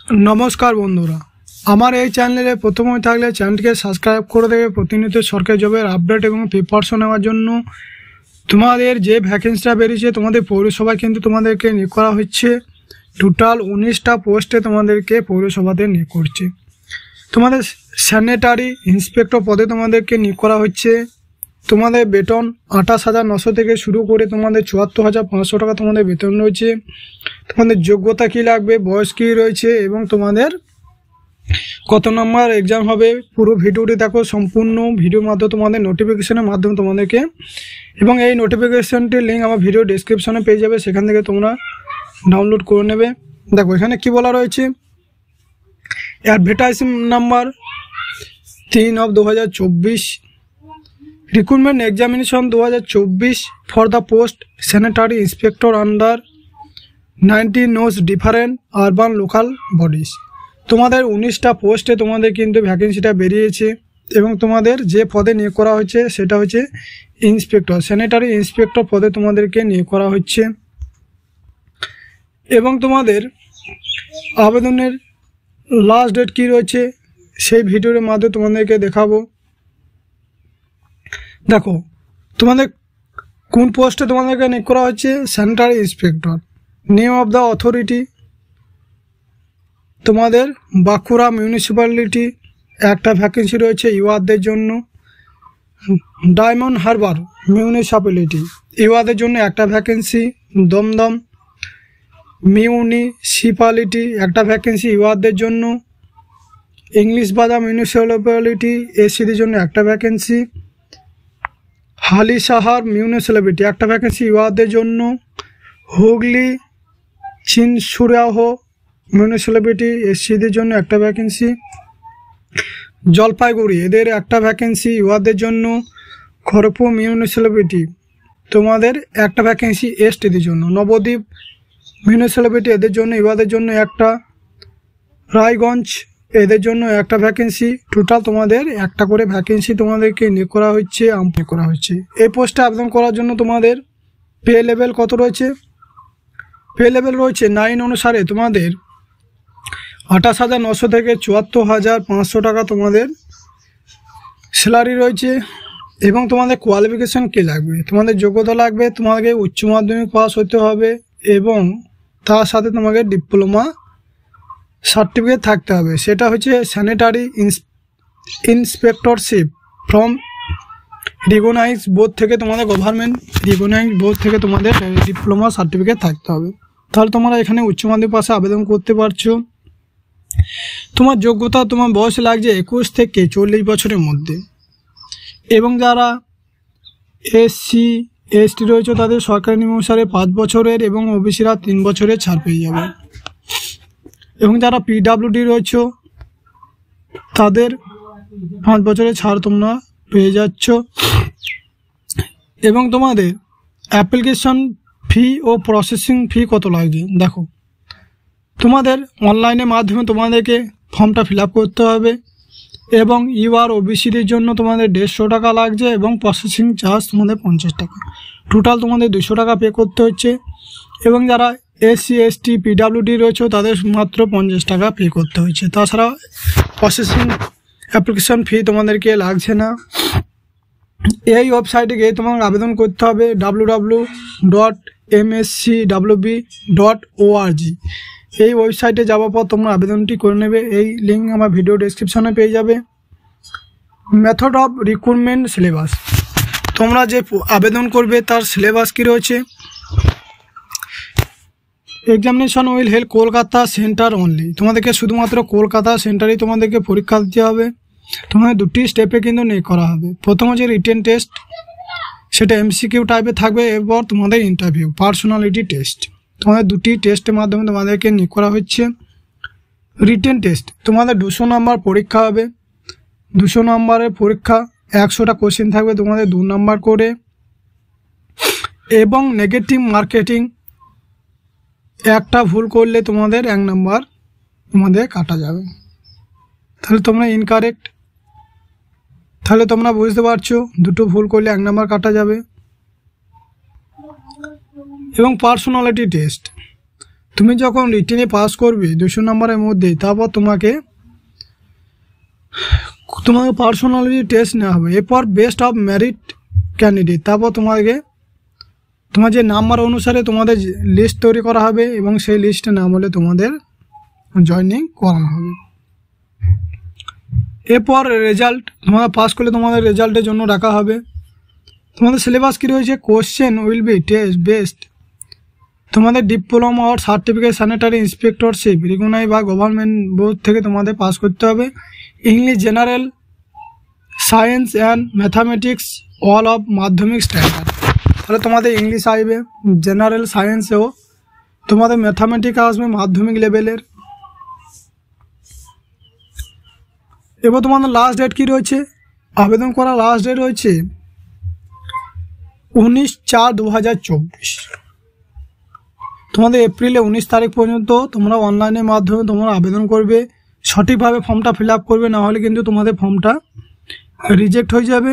नमस्कार बंधुरा আমার এই চ্যানেলে প্রথমে থাকলে চ্যানেলটিকে সাবস্ক্রাইব করে দেবে প্রতিনিয়ত সরকারি জবের আপডেট এবং প্রিপারেশন নেওয়ার জন্য। তোমাদের যে ভ্যাকেন্সিটা বেরিয়েছে তোমাদের পৌরসভায় কিন্তু তোমাদেরকে নিয়োগ করা হচ্ছে। টোটাল 19টা পোস্টে তোমাদেরকে পৌরসভাতে নিয়োগ করছে। তোমাদের স্যানিটারি ইন্সপেক্টর পদে তোমাদেরকে নিয়োগ করা হচ্ছে। তোমাদের বেতন 28,900 থেকে শুরু করে তোমাদের 74,500 টাকা তোমাদের বেতন রয়েছে। তোমাদের যোগ্যতা কী লাগবে, বয়স কী রয়েছে এবং তোমাদের কত নম্বর এক্সাম হবে, পুরো ভিডিওটি দেখো। সম্পূর্ণ ভিডিওর মাধ্যমে তোমাদের নোটিফিকেশনের মাধ্যমে তোমাদেরকে, এবং এই নোটিফিকেশনটির লিঙ্ক আমার ভিডিও ডেসক্রিপশনে পেয়ে যাবে, সেখান থেকে তোমরা ডাউনলোড করে নেবে। দেখো এখানে কি বলা রয়েছে, advertisement number 3/2024, recruitment examination 2024 for the post sanitary inspector under 19 nos different urban local bodies. তোমাদের 19টা পোস্টে তোমাদের কিন্তু ভ্যাকেন্সিটা বেরিয়েছে এবং তোমাদের যে পদে নিয়োগ করা হচ্ছে সেটা হচ্ছে ইন্সপেক্টর, স্যানিটারি ইন্সপেক্টর পদে তোমাদেরকে নিয়োগ করা হচ্ছে। এবং তোমাদের আবেদনের লাস্ট ডেট কী রয়েছে সেই ভিডিওর মাধ্যমে তোমাদেরকে দেখাবো। দেখো তোমাদের কোন পোস্টে তোমাদেরকে নিয়োগ করা হচ্ছে, sanitary inspector. Name of the authority তোমাদের বাঁকুড়া মিউনিসিপ্যালিটি একটা ভ্যাকেন্সি রয়েছে ইউআরদের জন্য। ডায়মন্ড হারবার মিউনিসিপ্যালিটি ইউআরদের জন্য একটা ভ্যাকেন্সি। দমদম মিউনিসিপ্যালিটি একটা ভ্যাকেন্সি ইউআরদের জন্য। ইংলিশ বাজার মিউনিসিপ্যালিটি এসিদের জন্য একটা ভ্যাকেন্সি। হালিশহর মিউনিসিপ্যালিটি একটা ভ্যাকেন্সি ইউআরদের জন্য। হুগলি চিনসুরাহ মিউনিসিপ্যালিটি এসসিদের জন্য একটা ভ্যাকেন্সি। জলপাইগুড়ি এদের একটা ভ্যাকেন্সি ইউআরদের জন্য। খড়গপুর মিউনিসিপ্যালিটি তোমাদের একটা ভ্যাকেন্সি এসটিদের জন্য। নবদ্বীপ মিউনিসিপ্যালিটি এদের জন্য ইউআরদের জন্য একটা। রায়গঞ্জ এদের জন্য একটা ভ্যাকেন্সি। টোটাল তোমাদের একটা করে ভ্যাকেন্সি তোমাদেরকে নিয়োগ করা হচ্ছে। এই পোস্টে আবেদন করার জন্য তোমাদের পে লেভেল কত রয়েছে, পে লেভেল রয়েছে 9 অনুসারে তোমাদের 28,900 থেকে 74,500 টাকা তোমাদের স্যালারি রয়েছে। এবং তোমাদের কোয়ালিফিকেশান কী লাগবে, তোমাদের যোগ্যতা লাগবে, তোমাকে উচ্চ মাধ্যমিক পাস হতে হবে এবং তার সাথে তোমাকে ডিপ্লোমা সার্টিফিকেট থাকতে হবে। সেটা হচ্ছে স্যানিটারি ইন্সপেক্টরশিপ ফ্রম রিকগনাইজ বোর্ড থেকে, তোমাদের গভর্নমেন্ট রিকগনাইজ বোর্ড থেকে তোমাদের ডিপ্লোমা সার্টিফিকেট থাকতে হবে। তাহলে তোমরা এখানে উচ্চ মাধ্যমিক পাশে আবেদন করতে পারছো। তোমার যোগ্যতা, তোমার বয়স লাগছে 21 থেকে 40 বছরের মধ্যে। এবং যারা এসসি এসটি রয়েছে তাদের সরকারি নিয়ম অনুসারে 5 বছরের এবং ওবিসিরা 3 বছরের ছাড় পেয়ে যাবে। এবং যারা পিডাব্লিউডি রয়েছে তাদের 5 বছরের ছাড় তোমরা পেয়ে যাচ্ছ। এবং তোমাদের অ্যাপ্লিকেশন ফি ও প্রসেসিং ফি কত লাগছে, দেখো তোমাদের অনলাইনের মাধ্যমে তোমাদেরকে ফর্মটা ফিল আপ করতে হবে। এবং ইউআর ওবিসিদের জন্য তোমাদের 150 টাকা লাগছে এবং প্রসেসিং চার্জ তোমাদের 50 টাকা। টোটাল তোমাদের 200 টাকা পে করতে হচ্ছে। এবং যারা এসসি এসটি পিডাব্লিউডি রয়েছে তাদের মাত্র 50 টাকা পে করতে হচ্ছে। তাছাড়া প্রসেসিং অ্যাপ্লিকেশন ফি তোমাদেরকে লাগছে না। এই ওয়েবসাইটে গিয়ে তোমাকে আবেদন করতে হবে www.mscwb.org। এই ওয়েবসাইটে যাওয়ার পর তোমরা আবেদনটি করে নেবে। এই লিঙ্ক আমার ভিডিও ডেসক্রিপশনে পেয়ে যাবে। মেথড অফ রিক্রুটমেন্ট সিলেবাস, তোমরা যে আবেদন করবে তার সিলেবাস কী রয়েছে। Examination will held Kolkata centre only, তোমাদেরকে শুধুমাত্র কলকাতা সেন্টারেই তোমাদেরকে পরীক্ষা দিতে হবে। তোমাদের 2টি স্টেপে কিন্তু নিয়োগ করা হবে। প্রথম হচ্ছে রিটেন টেস্ট, সেটা এমসিকিউ টাইপে থাকবে। এরপর তোমাদের ইন্টারভিউ পার্সোনালিটি টেস্ট। তোমাদের 2টি টেস্টের মাধ্যমে তোমাদেরকে নিয়োগ করা হচ্ছে। রিটেন টেস্ট তোমাদের 200 নম্বর পরীক্ষা হবে। 200 নম্বরের পরীক্ষা, 100টা কোশ্চেন থাকবে তোমাদের 2 নম্বর করে। এবং নেগেটিভ মার্কেটিং, একটা ভুল করলে তোমাদের 1 নম্বর তোমাদের কাটা যাবে। তাহলে তোমরা ইনকারেক্ট, তাহলে তোমরা বুঝতে পারছো 2টো ভুল করলে 1 নম্বর কাটা যাবে। এবং পার্সোনালিটি টেস্ট তুমি যখন রিটেনে পাস করবে 200 নম্বরের মধ্যে, তারপর তোমাকে পার্সোনালিটি টেস্ট নেওয়া হবে। এরপর বেস্ট অফ মেরিট ক্যান্ডিডেট, তারপর তোমার যে নাম্বার অনুসারে তোমাদের লিস্ট তৈরি করা হবে এবং সেই লিস্টে নাম হলে তোমাদের জয়েনিং করানো হবে। এরপর রেজাল্ট, তোমরা পাস করলে তোমাদের রেজাল্টের জন্য রাখা হবে। তোমাদের সিলেবাস কী রয়েছে? Question will be test best, তোমাদের diploma or certificate sanitary inspectorship recognise বা গভর্নমেন্ট বোর্ড থেকে তোমাদের পাস করতে হবে। English general science and mathematics all of মাধ্যমিক স্ট্যান্ডার্ড, তাহলে তোমাদের ইংলিশ আসবে, জেনারেল সায়েন্সেও তোমাদের ম্যাথামেটিক্স আসবে মাধ্যমিক লেভেলের। এবার তোমাদের লাস্ট ডেট কী রয়েছে? আবেদন করার লাস্ট ডেট রয়েছে 19/4/2024। তোমাদের এপ্রিলে 19 তারিখ পর্যন্ত তোমরা অনলাইনের মাধ্যমে তোমরা আবেদন করবে, সঠিকভাবে ফর্মটা ফিল আপ করবে, না হলে কিন্তু তোমাদের ফর্মটা রিজেক্ট হয়ে যাবে।